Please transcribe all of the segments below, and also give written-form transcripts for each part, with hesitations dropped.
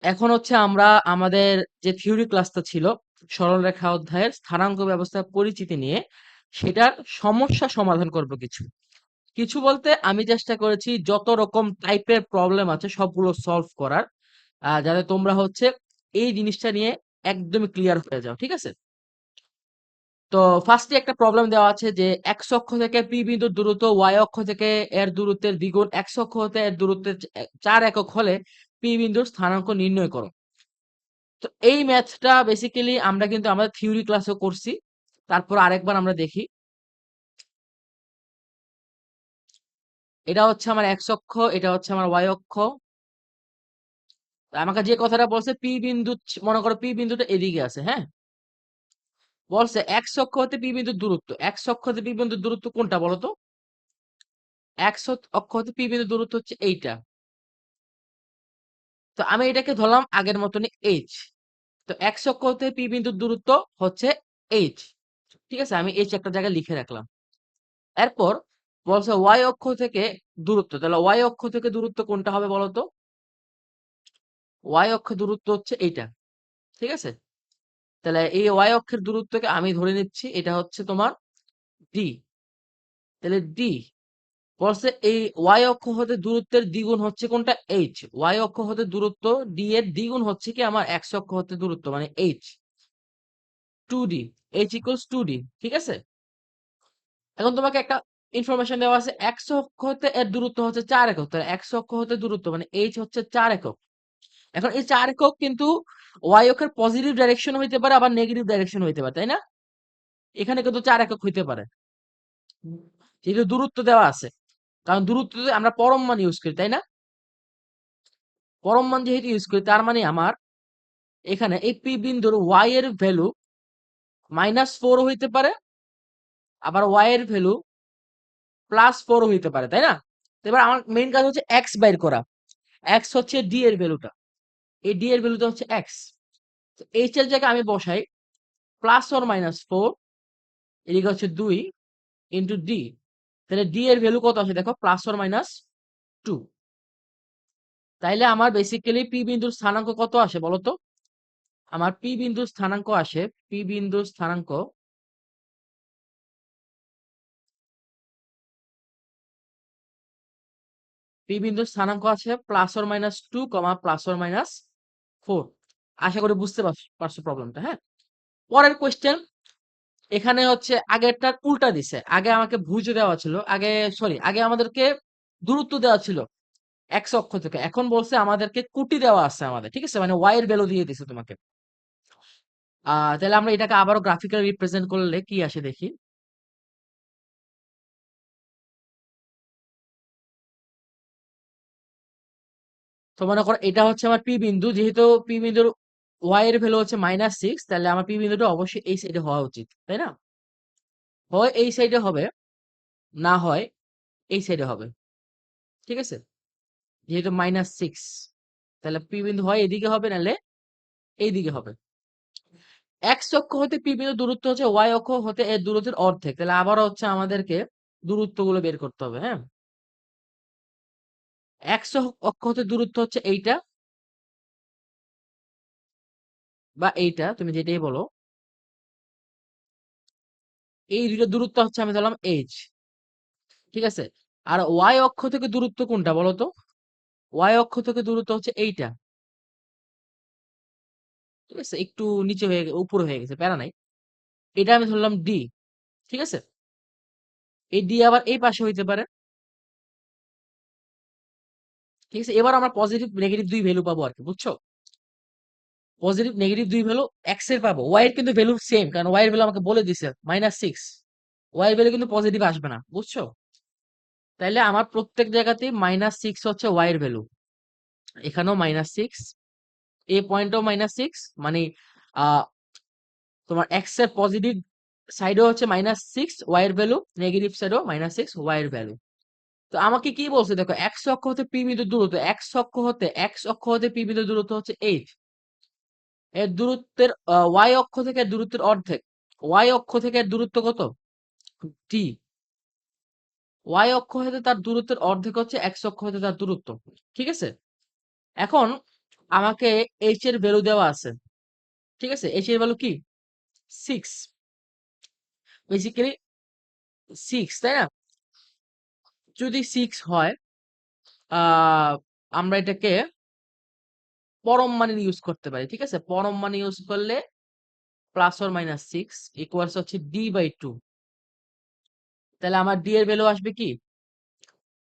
এখন হচ্ছে আমরা আমাদের যে থিওরি ক্লাসটা ছিল সরলরেখা অধ্যায়ের স্থানাঙ্ক ব্যবস্থার পরিচিতি নিয়ে সেটার সমস্যা সমাধান করব কিছু। কিছু বলতে আমি চেষ্টা করেছি যত রকম টাইপের প্রবলেম আছে সবগুলো সলভ করার, যাতে তোমরা হচ্ছে এই জিনিসটা নিয়ে একদমই ক্লিয়ার হয়ে যাও। ঠিক আছে? তো ফার্স্টে একটা প্রবলেম দেওয়া আছে যে এক্স অক্ষ থেকে পি বিন্দুর দূরত্ব ওয়াই অক্ষ থেকে এর দূরত্বের দ্বিগুণ, এক্স অক্ষ হতে এর দূরত্বের 4 একক হলে পি বিন্দুর স্থানাঙ্ক নির্ণয় করো। তো এই ম্যাথটা বেসিক্যালি আমরা কিন্তু আমাদের থিওরি ক্লাসেও করছি। তারপর আরেকবার আমরা দেখি। এটা হচ্ছে আমার এক্স অক্ষ, এটা হচ্ছে আমার ওয়াই অক্ষ। আমাকে যে কথাটা বলছে পি বিন্দু, মনে করো পি বিন্দুটা এদিকে আছে, হ্যাঁ? বলছে এক্স অক্ষ হতে পি বিন্দুর দূরত্ব। এক্স অক্ষ হতে পি বিন্দুর দূরত্ব কোনটা বলো তো? এক্স অক্ষ হতে পি বিন্দুর দূরত্ব হচ্ছে এইটা। তো আমি এটাকে ধরলাম আগের মতনই এইচ। তো এক্স অক্ষ হতে পি বিন্দুর দূরত্ব হচ্ছে এইচ। ঠিক আছে? আমি এইচ একটা জায়গায় লিখে রাখলাম। এরপর বলছে ওয়াই অক্ষ থেকে দূরত্ব। তাহলে ওয়াই অক্ষ থেকে দূরত্ব কোনটা হবে বলো তো? ওয়াই অক্ষ দূরত্ব হচ্ছে এইটা। ঠিক আছে? তাহলে এই ওয়াই অক্ষের দূরত্বকে আমি ধরে নিচ্ছি এটা হচ্ছে তোমার ডি। তাহলে ডি বলছে এই ওয়াই অক্ষ হতে দূরত্বের দ্বিগুণ হচ্ছে কোনটা? এইচ। ওয়াই অক্ষ হতে দূরত্ব ডি এর দ্বিগুণ হচ্ছে কি আমার এক্স অক্ষ হতে দূরত্ব মানে H. 2d, H equals 2d। ঠিক আছে? এখন তোমাকে একটা ইনফরমেশন দেওয়া আছে এক্স অক্ষ হতে এর দূরত্ব হচ্ছে 4 একক। তাহলে এক্স অক্ষ হতে দূরত্ব মানে এইচ হচ্ছে 4 একক। এখন এই 4 একক কিন্তু ওয়াই অক্ষের পজিটিভ ডাইরেকশন হইতে পারে আবার নেগেটিভ ডাইরেকশন হইতে পারে, তাই না? এখানে কিন্তু 4 একক হইতে পারে। যেহেতু দূরত্ব দেওয়া আছে। কারণ দূরত্বতে আমরা পরম মান ইউজ করি, তাই না? পরম মান যেহেতু ইউজ করি তার মানে আমার এখানে এই পি বিন্দুর ওয়াই এর ভ্যালু -4 হইতে পারে, আবার ওয়াই এর ভ্যালু +4 হইতে পারে, তাই না? তো এবার আমার মেইন কাজ হচ্ছে এক্স বাইর করা। এক্স হচ্ছে ডি এর ভ্যালুটা। এই ডি এর ভ্যালুটা হচ্ছে এক্স। তো এইচ এর জায়গায় আমি বসাই +or -4 এদিকে হচ্ছে 2 ইনটু ডি। তাহলে ডি এর ভ্যালু কত আসে দেখো +or -2। তাইলে আমার বেসিক্যালি পি বিন্দুর স্থানাঙ্ক কত আসে বলো তো? আমার পি বিন্দুর স্থানাঙ্ক আসে, পি বিন্দুর স্থানাঙ্ক পি বিন্দুর স্থানাঙ্ক আছে +or-2, +or-4। আশা করি বুঝতে পারছো প্রবলেমটা, হ্যাঁ? পরের কোয়েশ্চেন, এখানে হচ্ছে আগেরটার উল্টা দিছে। আগে আমাকে ভুজ দেওয়া ছিল। আগে আমাদেরকে দূরত্ব দেওয়া ছিল এক্স অক্ষ থেকে। এখন বলছে আমাদেরকে কুটি দেওয়া আছে আমাদের। ঠিক আছে? মানে ওয়াই এর ভ্যালু দিয়ে দিছে তোমাকে। তাহলে আমরা এটাকে আবারও গ্রাফিক্যালি রিপ্রেজেন্ট করলে কি আসে দেখি। তো মনে করো এটা হচ্ছে আমার পি বিন্দু। যেহেতু পি বিন্দুর ওয়াই এর ভ্যালু হচ্ছে -6, তাহলে আমার পি বিন্দুটা অবশ্যই এই সাইডে হওয়া উচিত, তাই না? হয় এই সাইডে হবে, না হয় এই সাইডে হবে। ঠিক আছে? যেহেতু -6, তাহলে পি বিন্দু হয় এদিকে হবে নাহলে এইদিকে হবে। এক্স অক্ষ হতে পি বিন্দুর দূরত্ব হচ্ছে ওয়াই অক্ষ হতে এর দূরত্বের অর্ধেক। তাহলে আবারও হচ্ছে আমাদেরকে দূরত্বগুলো বের করতে হবে, হ্যাঁ? এক্স অক্ষ হতে দূরত্ব হচ্ছে এইটা বা এইটা, তুমি যেটাই বলো। এই দুইটা দূরত্ব হচ্ছে আমি ধরলাম এইচ। ঠিক আছে? আর ওয়াই অক্ষ থেকে দূরত্ব কোনটা বলো তো? ওয়াই অক্ষ থেকে দূরত্ব হচ্ছে এইটা। ঠিক আছে? একটু নিচে উপরে হয়ে গেছে, প্যারা নাই। এটা আমি ধরলাম ডি। ঠিক আছে? এই ডি আবার এই পাশে হইতে পারে। ঠিক আছে? এবার আমরা পজিটিভ নেগেটিভ দুই ভ্যালু পাবো আরকি, বুঝছো? পজিটিভ নেগেটিভ দুই ভ্যালু এক্স এর পাবো। ওয়াই এর কিন্তু ভ্যালু সেম, কারণ ওয়াই এর ভ্যালু আমাকে বলে দিছে -6। ওয়াই এর ভ্যালু কিন্তু পজিটিভ আসবে না, বুঝছো? তাইলে আমার প্রত্যেক জায়গাতেই -6 হচ্ছে ওয়াই এর ভ্যালু। এখানেও -6, এই পয়েন্টেও -6, মানে আহ তোমার এক্স এর পজিটিভ সাইডেও হচ্ছে -6 ওয়াই এর ভ্যালু, নেগেটিভ সাইডেও -6 ওয়াই এর ভ্যালু। তো আমাকে কি বলছে দেখো, এক্স অক্ষ হতে পি বিন্দুর দূরত্ব, এক্স অক্ষ হতে পি বিন্দুর দূরত্ব হচ্ছে এইচ। এর দূরত্বের ওয়াই অক্ষ থেকে এর দূরত্বের অর্ধেক। ওয়াই অক্ষ থেকে এর দূরত্ব কত? টি। ওয়াই অক্ষ হতে তার দূরত্বের অর্ধেক হচ্ছে এক্স অক্ষ হতে তার দূরত্ব। ঠিক আছে? এখন আমাকে এইচ এর ভ্যালু দেওয়া আছে, ঠিক আছে? এইচ এর ভ্যালু কি? 6, বেসিক্যালি 6, তাই না? যদি 6 হয়, আমরা এটাকে পরম মানের ইউজ করতে পারি, ঠিক আছে? পরম মান ইউজ করলে প্লাস অর মাইনাস 6 ইকুয়ালস হচ্ছে d/2। তাহলে আমার d এর ভ্যালু আসবে কি?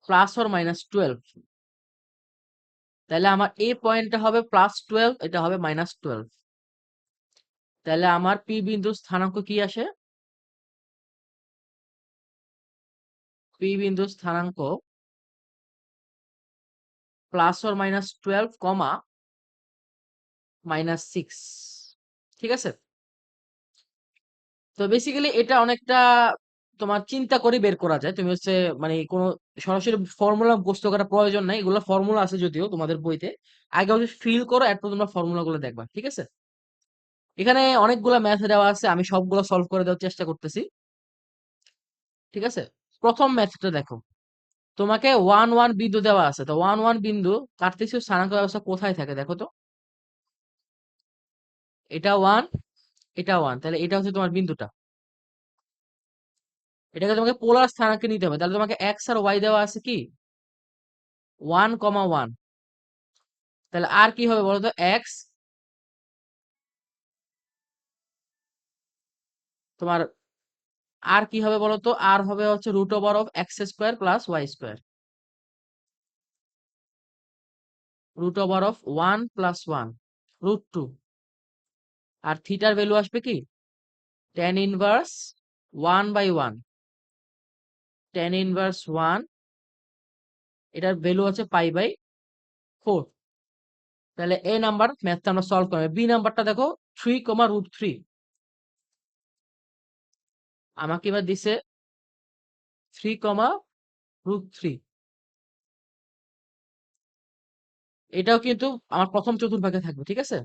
Plus or minus 12। তাহলে আমার এই পয়েন্টটা হবে +12, এটা হবে -12। তাহলে আমার পি বিন্দুর স্থানাঙ্ক কি আসে? পি বিন্দুর স্থানাঙ্ক +or -12, -6, ঠিক আছে? তো বেসিক্যালি এটা অনেকটা তোমার চিন্তা করে বের করা যায়। তুমি হচ্ছে মানে কোনো সরাসরি ফর্মুলা মুখস্থ করার প্রয়োজন নাই। এগুলা ফর্মুলা আছে যদিও তোমাদের বইতে। আগে হচ্ছে ফিল করো, এরপর তোমরা ফর্মুলা গুলো দেখবা, ঠিক আছে? এখানে অনেকগুলা ম্যাথ দেওয়া আছে, আমি সবগুলো সলভ করে দেওয়ার চেষ্টা করতেছি, ঠিক আছে? প্রথম ম্যাথটা দেখো, তোমাকে 1 বিন্দু দেওয়া আছে। তো 1 বিন্দু কার্তেশীয় স্থানাঙ্ক ব্যবস্থা কোথায় থাকে দেখো তো? এটা 1, এটা 1, তাহলে এটা হচ্ছে তোমার বিন্দুটা। এটাকে তোমাকে পোলার স্থানাঙ্কে নিতে হবে। তাহলে তোমাকে x আর y দেওয়া আছে কি? 1, 1। তাহলে আর কি হবে বলতো? x, তোমার আর কি হবে বলতো? আর হবে হচ্ছে √x² + y²। √1 + 1, √2। আর থিটার ভ্যালু আসবে কি? tan inverse 1/1। tan ইনভার্স 1, এটার ভ্যালু হচ্ছে π/4। তাহলে এ নাম্বার ম্যাথটা আমরা সলভ করব। বি নাম্বারটা দেখো, 3, √3। আমাকে এবার দিছে 3, √3। এটাও কিন্তু আমার প্রথম চতুর্ভাগে থাকবে, ঠিক আছে?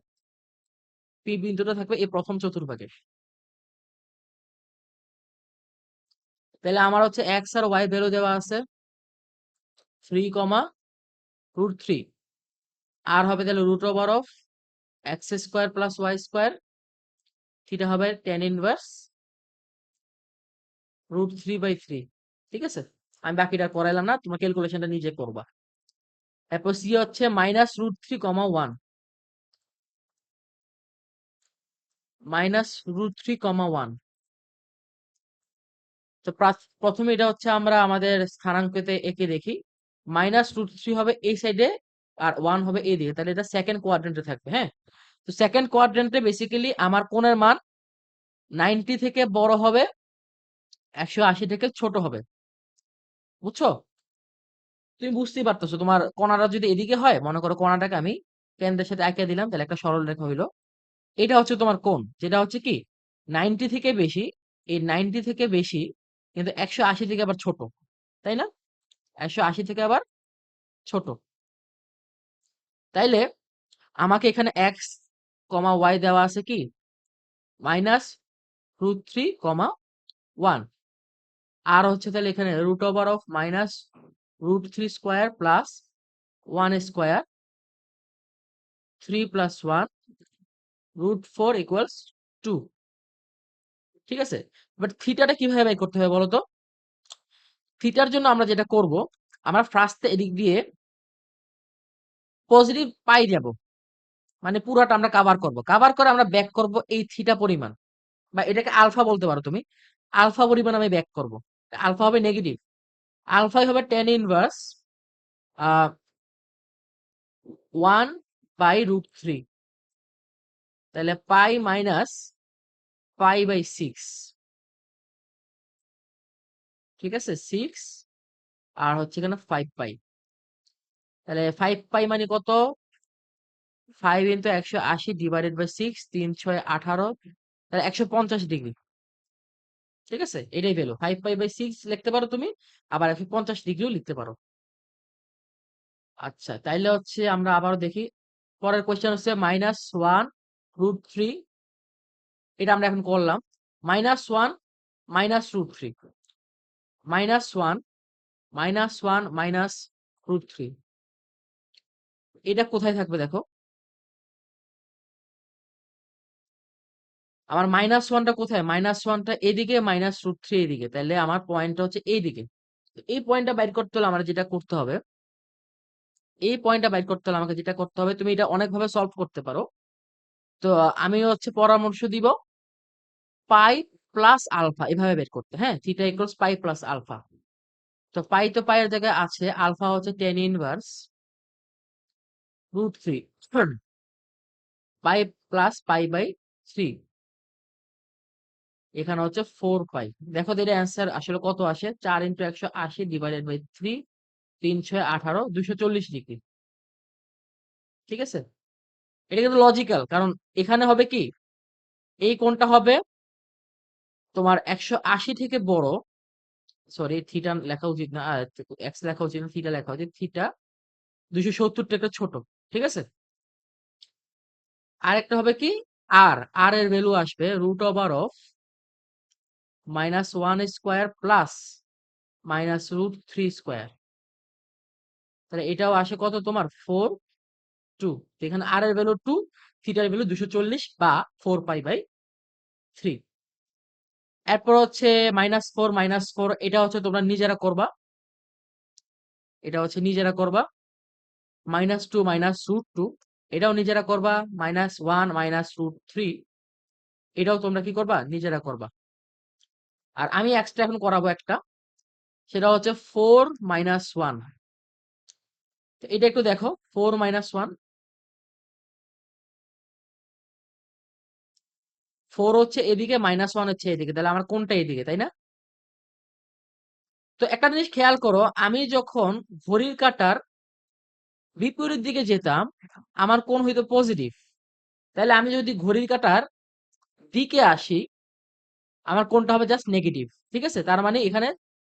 পি বিন্দুটা থাকবে এই প্রথম চতুর্ভাগে। তাহলে আমার হচ্ছে x আর y ভ্যালু দেওয়া আছে 3, √3। আর হবে তাহলে √x² + y²। থিটা হবে tan ইনভার্স √3/3, ঠিক আছে? আমি বাকিটা করাইলাম না, তোমার ক্যালকুলেশনটা নিজে করবা। এরপর সি হচ্ছে -√3, 1, -√3, 1। তো প্রথমে এটা হচ্ছে আমরা আমাদের স্থানাঙ্কতে এঁকে দেখি। -√3 হবে এই সাইডে, আর 1 হবে এই দিকে। তাহলে এটা সেকেন্ড কোয়াড্রেন্টে থাকবে, হ্যাঁ? তো সেকেন্ড কোয়াড্রেন্টে বেসিক্যালি আমার কোণের মান 90 থেকে বড় হবে, 180 থেকে ছোট হবে। বুঝছো? তুমি বুঝতেই পারতেছো, তোমার কণাটা যদি এদিকে হয়, মনে করো কণাটাকে আমি কেন্দ্রের সাথে এঁকে দিলাম, তাহলে একটা সরল রেখা হইলো। এটা হচ্ছে তোমার কোণ, যেটা হচ্ছে কি 90 থেকে বেশি। এই 90 থেকে বেশি কিন্তু 180 থেকে আবার ছোট, তাই না? 180 থেকে আবার ছোট। তাইলে আমাকে এখানে x, y দেওয়া আছে কি? -√3, 1। আর হচ্ছে তাহলে এখানে √−√3² + 1², 3 + 1, √4 = 2, ঠিক আছে? বাট থিটাটা কিভাবে বের করতে হবে বলো তো? থিটার জন্য আমরা যেটা করব, আমরা ফার্স্টে এদিক দিয়ে পজিটিভ পাই যাব, মানে পুরাটা আমরা কাভার করব। কাভার করে আমরা ব্যাক করব এই থিটা পরিমাণ, বা এটাকে আলফা বলতে পারো তুমি। আলফা পরিমাণ আমি ব্যাক করব। আলফা হবে নেগেটিভ। আলফাই হবে tan ইনভার্স 1/√3। তাহলে পাই মাইনাস π/6, ঠিক আছে? 6 আর হচ্ছে এখানে 5 পাই। তাহলে 5 পাই মানে কত? 5 × 180 / 6, 3 × 6 = 18, তাহলে 150 ডিগ্রি, ঠিক আছে? এটাই ভ্যালু। 5π/6 লিখতে পারো তুমি, আবার 150 ডিগ্রিও লিখতে পারো। আচ্ছা, তাইলে হচ্ছে আমরা আবারও দেখি। পরের কোয়েশ্চেন হচ্ছে -1√3। এটা আমরা এখন করলাম। -1 -√3, -1 -1 -√3। এটা কোথায় থাকবে দেখো? আমার মাইনাস ওয়ানটা কোথায়? মাইনাস ওয়ানটা এদিকে, মাইনাস রুট থ্রি এদিকে। তাহলে আমার পয়েন্টটা হচ্ছে এইদিকে। তো এই পয়েন্টটা বাইর করতে হলে আমার যেটা করতে হবে, এই পয়েন্টটা বাইর করতে হলে আমাকে যেটা করতে হবে, তুমি এটা অনেকভাবে সলভ করতে পারো। তো আমি হচ্ছে পরামর্শ দিব পাই প্লাস আলফা এভাবে বের করতে। হ্যাঁ, theta equals pi plus alpha. তো পাই তো পাই এর জায়গায় আছে, আলফা হচ্ছে tan inverse root three, pi plus pi by three, এখানে হচ্ছে ফোর পাই। দেখো তো এটা অ্যান্সার আসলে কত আসে, 4 × 180 ডিভাইডেড বাই থ্রি, 3 × 6 = 18, 240 ডিগ্রি। ঠিক আছে, এটা কিন্তু লজিক্যাল, কারণ এখানে হবে কি, এই কোণটা হবে তোমার 180 থেকে বড়, সরি থিটা লেখা উচিত না, এক্স লেখা উচিত না, থিটা লেখা উচিত, থিটা 270 থেকে ছোট। ঠিক আছে, আরেকটা হবে কি, আর আর এর ভ্যালু আসবে √অফ -1 স্কয়ার প্লাস -√3 স্কয়ার। তাহলে এটাও আসে কত তোমার 4 2। এখানে আর এর ভ্যালু 2, থিটার ভ্যালু 240 বা 4 পাই বাই 3। এরপর হচ্ছে -4 এটা হচ্ছে তোমরা নিজেরা করবা, এটা হচ্ছে নিজেরা করবা। -2 -√2 এটাও নিজেরা করবা। -1 -√3 এটাও তোমরা কি করবা, নিজেরা করবা। আর আমি এক্সট্রা এখন করাবো একটা, সেটা হচ্ছে 4 - 1। তো এটা একটু দেখো, 4 - 1, 4 হচ্ছে এদিকে, -1 হচ্ছে এদিকে, তাহলে আমার কোনটা এদিকে, তাই না? তো একটা জিনিস খেয়াল করো, আমি যখন ঘড়ির কাঁটার বিপরীত দিকে যেতাম আমার কোণ হইতো পজিটিভ, তাহলে আমি যদি ঘড়ির কাঁটার দিকে আসি আমার কোণটা হবে জাস্ট নেগেটিভ। ঠিক আছে, তার মানে এখানে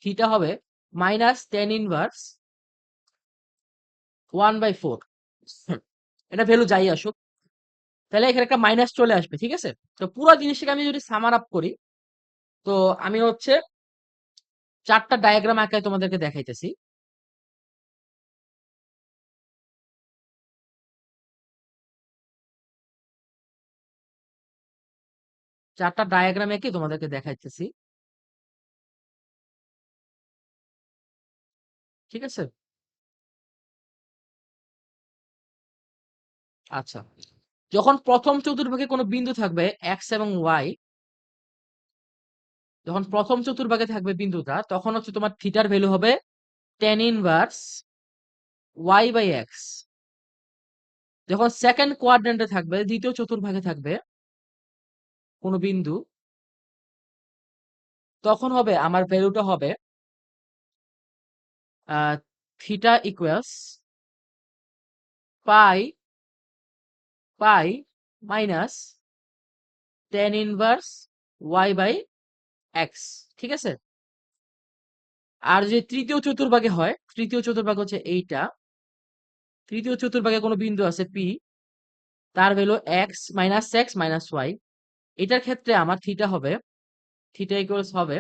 থিটা হবে -tan−1/4। এটা ভ্যালু যাই আসুক, তাহলে এখানে একটা মাইনাস চলে আসবে। ঠিক আছে, তো পুরো জিনিসটাকে আমি যদি সামার আপ করি, তো আমি হচ্ছে 4টা ডায়াগ্রাম আঁকায় তোমাদেরকে দেখাইতেছি। 4টা ডায়াগ্রাম এঁকে তোমাদেরকে দেখাইতেছি। ঠিক আছে, আচ্ছা, যখন প্রথম চতুর্ভাগে কোনো বিন্দু থাকবে এক্স এবং ওয়াই, যখন প্রথম চতুর্ভাগে থাকবে বিন্দুটা, তখন হচ্ছে তোমার থিটার ভ্যালু হবে tan−1 y/x। যখন সেকেন্ড কোয়াড্রেন্টে থাকবে, দ্বিতীয় চতুর্ভাগে থাকবে কোনো বিন্দু, তখন হবে আমার ভ্যালুটা হবে থিটা ইকুয়ালস পাই পাই মাইনাস tan−1 y/x। ঠিক আছে, আর যদি তৃতীয় চতুর্ভাগে হয়, তৃতীয় চতুর্ভাগ হচ্ছে এইটা, তৃতীয় চতুর্ভাগে কোনো বিন্দু আছে পি, তার ভ্যালু x - x - y। এটার ক্ষেত্রে আমার থিটা হবে, থিটা ইকুয়ালস হবে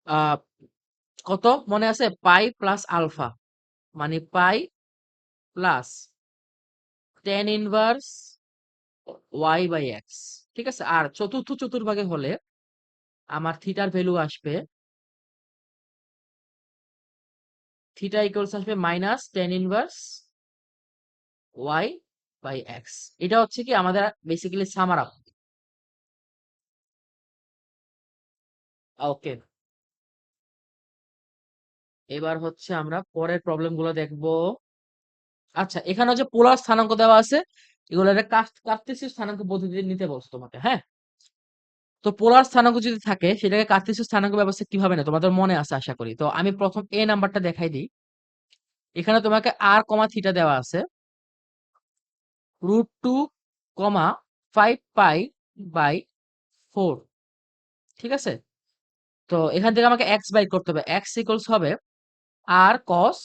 আহ কত মনে আছে, পাই প্লাস আলফা, মানে পাই প্লাস tan−1 y/x। ঠিক আছে, আর চতুর্থ চতুর্ভাগে হলে আমার থিটার ভ্যালু আসবে, থিটা ইকুয়ালস আসবে -tan−1 y/x। এটা হচ্ছে কি আমাদের বেসিক্যালি সামার আপ। ওকে, এবার হচ্ছে আমরা পরের প্রবলেম গুলো দেখবো। আচ্ছা, এখানে হচ্ছে পোলার স্থানাঙ্ক দেওয়া আছে, এগুলো একটা কার্তেসীয় স্থানাঙ্ক পদ্ধতিতে নিতে বলছে তোমাকে। হ্যাঁ, তো পোলার স্থানাঙ্ক যদি থাকে সেটাকে কার্তেসীয় স্থানাঙ্ক ব্যবস্থা কিভাবে নেয় তোমাদের মনে আছে আশা করি। তো আমি প্রথম এ নাম্বারটা দেখাই দিই। এখানে তোমাকে আর কমা থিটা দেওয়া আছে, √2, 5 পাই/4। ঠিক আছে, তো এখান থেকে আমাকে এক্স বাইর করতে হবে, এক্স ইকুয়ালস হবে আর কস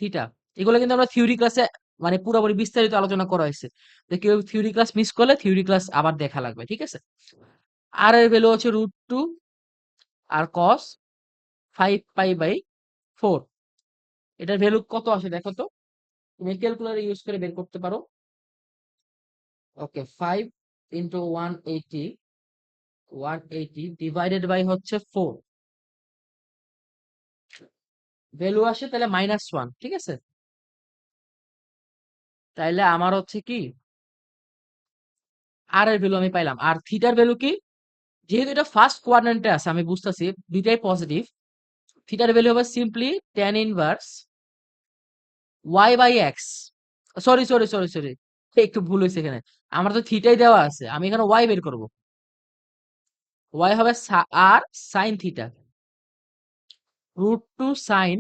থিটা। এগুলো কিন্তু আমরা থিওরি ক্লাসে মানে পুরোপুরি বিস্তারিত আলোচনা করা হয়েছে। তো কেউ থিওরি ক্লাস মিস করলে থিওরি ক্লাস আবার দেখা লাগবে। ঠিক আছে, আর এর ভ্যালু হচ্ছে √2 আর কস 5 পাই/4। এটার ভ্যালু কত আসে দেখো তো, তুমি ক্যালকুলেটর ইউজ করে বের করতে পারো। ওকে, ইন্টু 180 ডিভাইডেড বাই হচ্ছে 4 ভ্যালু আসে তাহলে -1, ঠিক আছে? তাইলে আমার হচ্ছে কি আর এর ভ্যালু আমি পাইলাম। আর থিটার ভ্যালু কি? যেহেতু এটা ফার্স্ট কোয়াড্রেন্টে আছে আমি বুঝতেছি দুইটাই পজিটিভ। থিটার ভ্যালু হবে simply tan inverse y/x। Sorry. একটু ভুল হইছে এখানে। আমার তো থিটাই দেওয়া আছে। আমি এখানে y বের করব। y হবে r sin থিটা √2 sin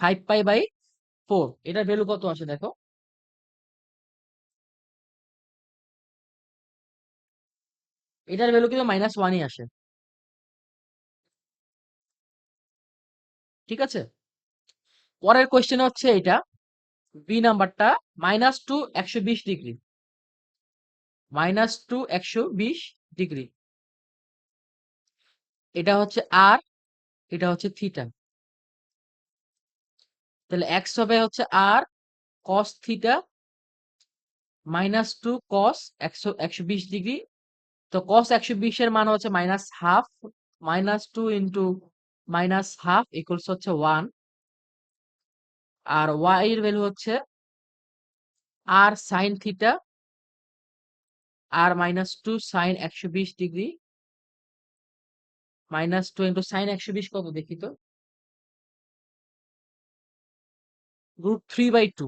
5π/4। এটার ভ্যালু কত আসে দেখো? এটার ভ্যালু কিন্তু -1ই আসে। ঠিক আছে? পরের কোয়েশ্চেন হচ্ছে এটা বি নাম্বারটা -2 120 ডিগ্রি। -2 120 ডিগ্রি। এটা হচ্ছে আর, এটা হচ্ছে থিটা। তাহলে x হবে হচ্ছে r cos theta -2 cos 120 degree. তো cos 120 এর মান হচ্ছে -হাফ, -2 ইন্টু -হাফ ইকুয়ালস হচ্ছে 1। আর y এর ভ্যালু হচ্ছে r sin থিটা আর -2 sin 120 ডিগ্রি -2 ইন্টু sin 120 কত দেখি তো? √3/2।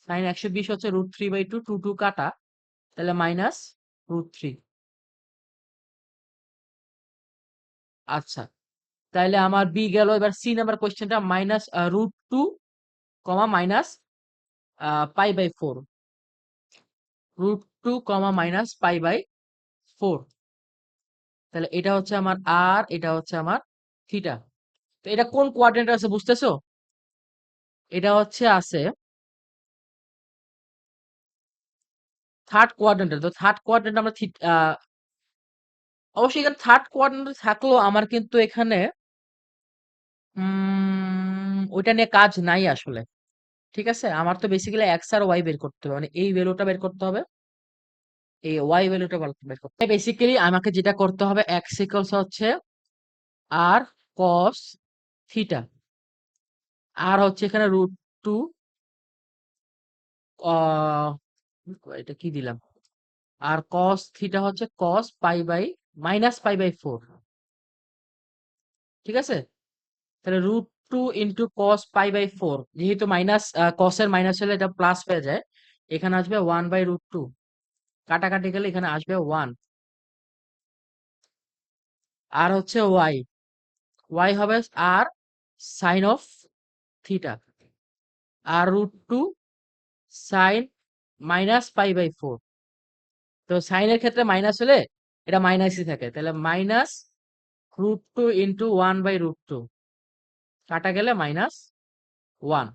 sin 120 হচ্ছে √3/2, 2 2 কাটা, তাহলে -√3। আচ্ছা, তাইলে আমার বি গেল। এবার সি নাম্বার কোয়েশ্চেনটা √2, মাইনাস π/4। √2, -π/4। তাহলে এটা হচ্ছে আমার আর, এটা হচ্ছে আমার থিটা। তো এটা কোন কোয়াড্রেন্টে আছে বুঝতেছো? এটা হচ্ছে আছে থার্ড কোয়াড্রেন্টে। তো থার্ড কোয়াড্রেন্ট আমরা অবশ্যই এখানে থার্ড কোয়াড্রেন্টে থাকলেও আমার কিন্তু এখানে ওইটা নিয়ে কাজ নাই আসলে। ঠিক আছে? আমার তো বেসিক্যালি এক্স আর ওয়াই বের করতে হবে। মানে এই ভ্যালুটা বের করতে হবে, এই ওয়াই ভ্যালুটা বের করতে হবে। বেসিক্যালি আমাকে যেটা করতে হবে এক্স ইকুয়ালস হচ্ছে আর কস থিটা, আর হচ্ছে এখানে √2, এটা কি দিলাম, আর কস থিটা হচ্ছে কস -π/4। ঠিক আছে? তাহলে √2 ইন্টু কস π/4, যেহেতু মাইনাস কসের মাইনাস হলে এটা প্লাস হয়ে যায়, এখানে আসবে 1/√2। কাটাকাটি গেলে এখানে আসবে 1। আর হচ্ছে ওয়াই, ওয়াই হবে আর সাইন অফ থিটা আর √2 সাইন -π/4। তো সাইনের ক্ষেত্রে মাইনাস হলে এটা মাইনাসই থাকে, তাহলে -√2 ইন্টু 1/√2 কাটা গেলে -1।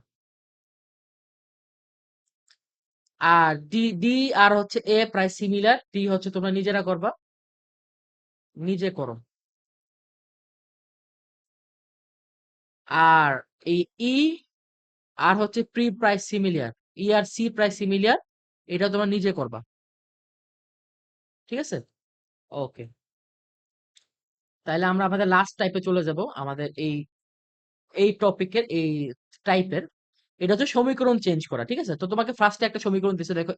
আর ডি ডি আর হচ্ছে এ প্রায় সিমিলার। ডি হচ্ছে তোমরা নিজেরা করবা, নিজে করো। আর এই ই আর হচ্ছে প্রায় সিমিলার, ই আর সি প্রায় সিমিলার, এটা তোমরা নিজে করবা। ঠিক আছে? ওকে, তাহলে আমরা আমাদের লাস্ট টাইপে চলে যাব। আমাদের এই এই টপিকের এই টাইপের এটা হচ্ছে সমীকরণ চেঞ্জ করা। ঠিক আছে? তো তোমাকে ফার্স্টে একটা সমীকরণ দিছে, দেখো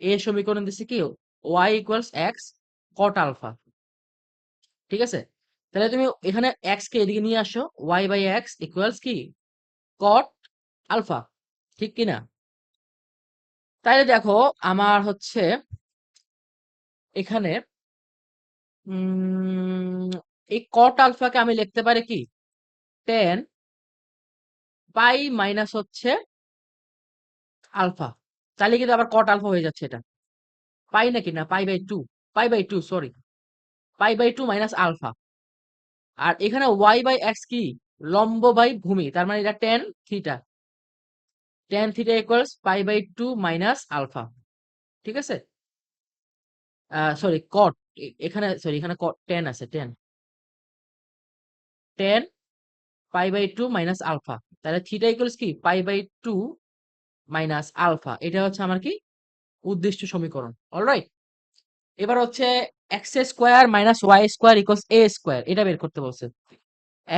এ সমীকরণ দিছে কি y equals x cot alpha. ঠিক আছে? তাহলে তুমি এখানে এক্স কে এদিকে নিয়ে আসো, y/x ইকুয়ালস কি কট আলফা। ঠিক কি না? তাইলে দেখো আমার হচ্ছে এখানে উম এই কট আলফাকে আমি লিখতে পারি কি টেন পাই মাইনাস হচ্ছে আলফা। তাহলে কিন্তু আবার কট আলফা হয়ে যাচ্ছে এটা। পাই নাকি না π/2, π/2 সরি, π/2 মাইনাস আলফা। আর এখানে y/x কি লম্ব বাই ভূমি, তার মানে এটা tan theta. tan theta equals π/2 minus alpha. ঠিক আছে? সরি কট, এখানে সরি এখানে tan আছে, tan π/2 মাইনাস আলফা। তাহলে থিটা ইকুয়ালস কি π/2 মাইনাস আলফা। এটা হচ্ছে আমার কি উদ্দিষ্ট সমীকরণ। অলরাইট? এবার হচ্ছে x square minus y square equals a square এটা বের করতে বলছে।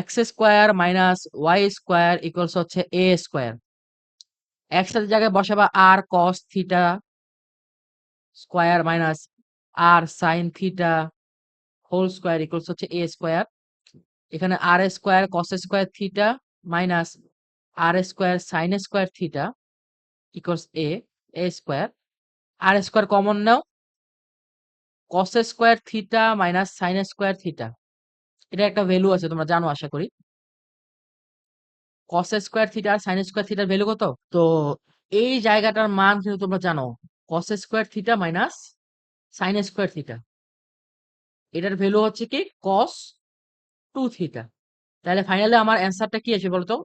x square minus y square equals হচ্ছে a স্কয়ার। x এর জায়গায় বসাবা r cos theta square minus r sin theta whole square equals হচ্ছে a স্কয়ার। এখানে r square cos square theta minus r square sin square theta equals a square. r square common নাও, cos square theta minus sin square theta. এটা একটা value আছে তোমরা জানো আশা করি। cos square theta আর sin square থিটার value কত? তো এই জায়গাটার মান কিন্তু তোমরা জানো cos square theta minus sin square theta. এটার ভ্যালু হচ্ছে কি cos 2 থিটা। তাহলে ফাইনালি আমার অ্যান্সারটা কি আসবে বলতো?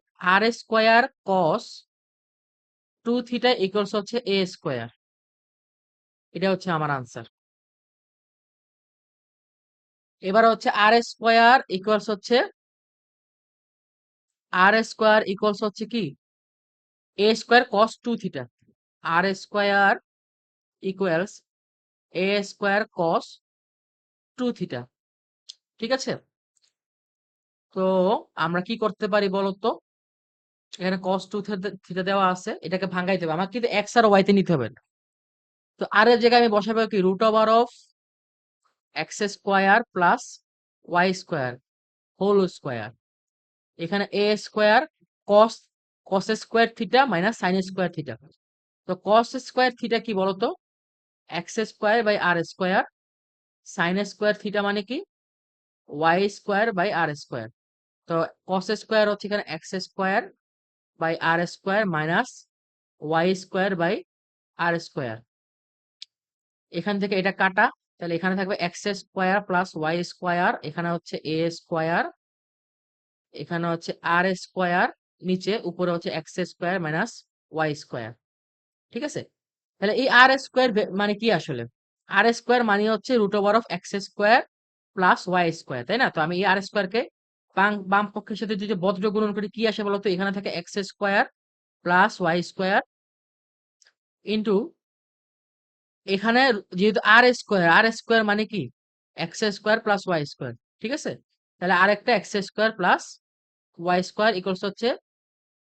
r square cos 2 theta equals হচ্ছে a স্কয়ার। এটা হচ্ছে আমার আনসার। এবার হচ্ছে r স্কয়ার ইকুয়ালস হচ্ছে কি a square cos 2 theta. r square equals a square cos 2 theta. ঠিক আছে? তো আমরা কি করতে পারি বলতো? এখানে cos 2 থিটা দেওয়া আছে, এটাকে ভাঙাইতে হবে। আমাকে কিন্তু x আর y তে নিতে হবে না। তো r এর জায়গায় আমি বসাবো কি root over of x square plus y square whole square. এখানে a square cos square theta minus sin square theta. তো cos স্কয়ার থিটা কি বলতো? x square by r square. sin square theta মানে কি y square by r square. তো cos square হচ্ছে এখানে x square by r square minus y square by r square. এখান থেকে এটা কাটা, তাহলে এখানে থাকবে x square plus y square, এখানে হচ্ছে a স্কয়ার, এখানে হচ্ছে r স্কয়ার, নিচে উপরে হচ্ছে x square minus y square. ঠিক আছে? তাহলে এই r স্কয়ার মানে কি আসলে? r স্কয়ার মানে হচ্ছে root over of x square plus y square, তাই না? তো আমি এই r স্কয়ারকে বাম পক্ষের সাথে যদি বজ্র গুণন করি কি আসে বলতো? এখানে থাকে x square plus y square into এখানে যেহেতু আর স্কয়ার মানে কি X square plus Y square. ঠিক আছে? তাহলে আরেকটা X square plus Y square equals হচ্ছে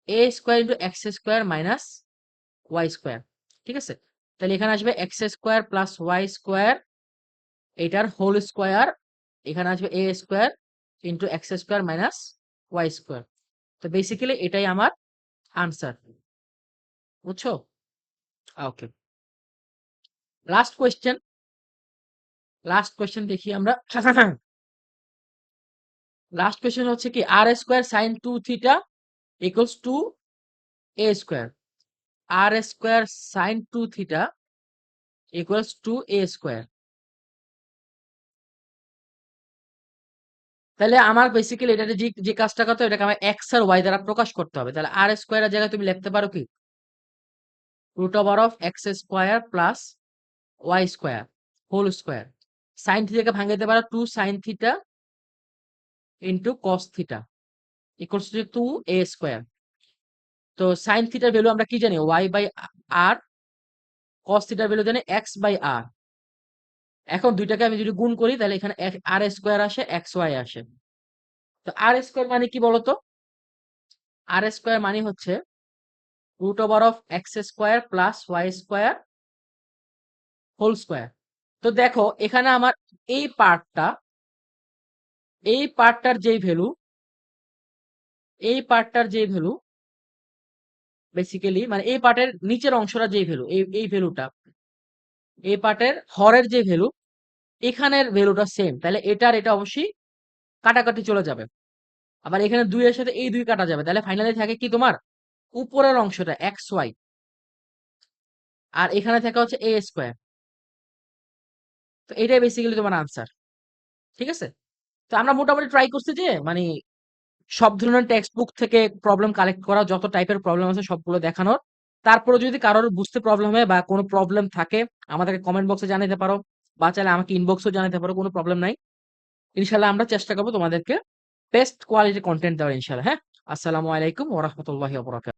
A square into X square minus Y square. ঠিক আছে? তাহলে এখানে আসবে X square plus Y square, এটার হোল স্কয়ার, এখানে আসবে A square into X square minus Y square. তো বেসিক্যালি এটাই আমার আনসার। বুঝছো? Okay, last question. দেখি আমরা। লাস্ট কোয়েশ্চেন হচ্ছে কি R square sine 2 theta equals to A square. R square sine 2 theta equals to A square. তাহলে আমার বেসিক্যালি এটা যে কাজটা করতে হবে এটাকে আমার এক্স আর ওয়াই দ্বারা প্রকাশ করতে হবে। তাহলে আর স্কয়ারের জায়গায় তুমি লিখতে পারো কি root over of x square plus Y square whole square. Sine থিটাকে ভাঙাইতে পারো 2 sine theta into cos theta equals to 2 A square. তো সাইন থিটার ভ্যালু আমরা কি জানি ওয়াই বাই আর, কস থিটার ভ্যালু জানি এক্স বাই আর। এখন দুইটাকে আমি যদি গুণ করি তাহলে এখানে আর স্কয়ার আসে এক্স ওয়াই আসে। তো আর স্কয়ার মানে কি বলতো? আর স্কয়ার মানে হচ্ছে root over of x square plus Y square whole square. তো দেখো এখানে আমার এই পার্টটা, এই পার্টটার যেই ভ্যালু, এই পার্টটার যেই ভ্যালু বেসিক্যালি মানে এই পার্টের নিচের অংশটা যেই ভ্যালু, এই ভ্যালুটা, এই পার্টের হরের যে ভ্যালু এখানের ভ্যালুটা সেম, তাহলে এটা আর এটা অবশ্যই কাটাকাটি চলে যাবে। আবার এখানে 2 এর সাথে এই 2 কাটা যাবে। তাহলে ফাইনালি থাকে কি তোমার উপরের অংশটা এক্স ওয়াই আর এখানে থাকে হচ্ছে এ স্কয়ার। তো এটাই বেসিক্যালি তোমার আনসার। ঠিক আছে? তো আমরা মোটামুটি ট্রাই করছি যে মানে সব ধরনের টেক্সট বুক থেকে প্রবলেম কালেক্ট করা, যত টাইপের প্রবলেম আছে সবগুলো দেখানোর। তারপরে যদি কারোর বুঝতে প্রবলেম হয় বা কোনো প্রবলেম থাকে আমাদেরকে কমেন্ট বক্সে জানাতে পারো বা চাইলে আমাকে ইনবক্সেও জানাতে পারো, কোনো প্রবলেম নাই। ইনশাআল্লাহ আমরা চেষ্টা করব তোমাদেরকে বেস্ট কোয়ালিটি কন্টেন্ট দেওয়ার ইনশাআল্লাহ। হ্যাঁ? আসসালামু আলাইকুম ওয়া রাহমাতুল্লাহি ওয়া বারাকাতুহু।